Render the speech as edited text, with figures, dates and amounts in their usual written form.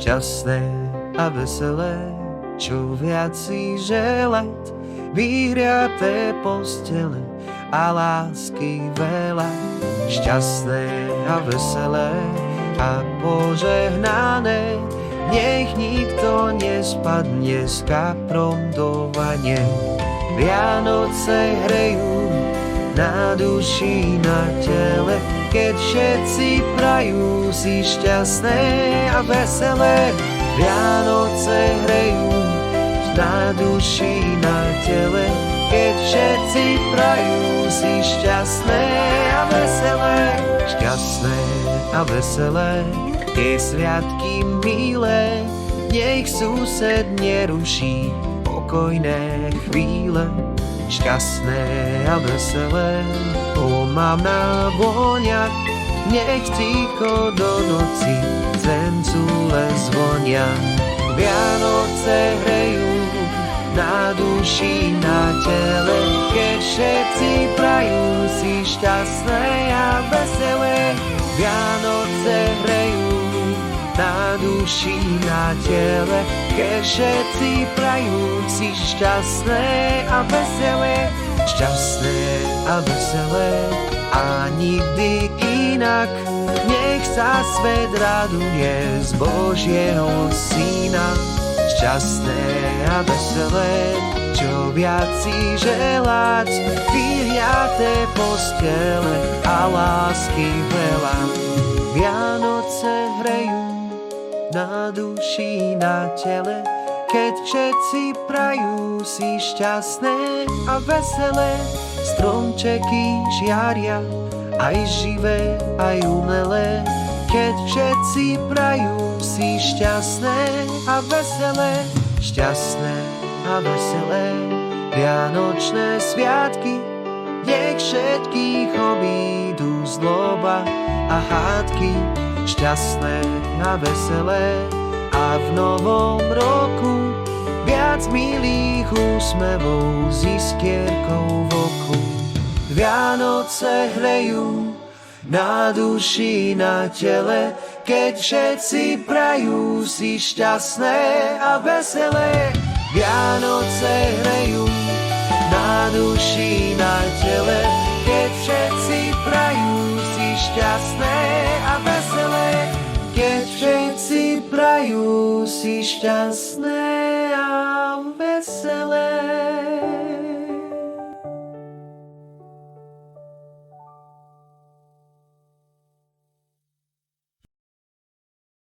Šťastné a veselé, čo viac si želať, vyhriaté postele a lásky veľa. Šťastné a veselé a požehnané, nech nikto nespadne z kaprom do vane. Vianoce hrejú na duši, na tele, keď všetci prajú si šťastné a veselé. Vianoce hrejú na duši, na tele, keď všetci prajú si šťastné a veselé. Šťastné a veselé, tie sviatky milé, nech sused neruší pokojné chvíle. Šťastné a veselé, omamná vôňa, nech ticho do noci zvencule zvonia. Vianoce hrejú na duši, na tele, keď všetci prajú si šťastné a veselé. Vianoce hrejú na duši, na tele, keď všetci prajú si šťastné a veselé. Šťastné a veselé a nikdy inak, nech sa svet raduje z Božieho Syna. Šťastné a veselé, čo viac si želať, vyhriaté postele a lásky veľa. Vianoce hrejú na duši, na tele, keď všetci prajú si šťastné a veselé. Stromčeky žiaria, aj živé, aj umelé, keď všetci prajú si šťastné a veselé. Šťastné a veselé vianočné sviatky, nech všetkých obídu zloba a hádky. Šťastné a veselé a v novom roku viac milých úsmevov s iskierkou v oku. Vianoce hrejú na duši, na tele, keď všetci prajú si šťastné a veselé. Vianoce hrejú na duši, na tele, keď všetci prajú si šťastné a veselé. Keď všetci prajú si šťastné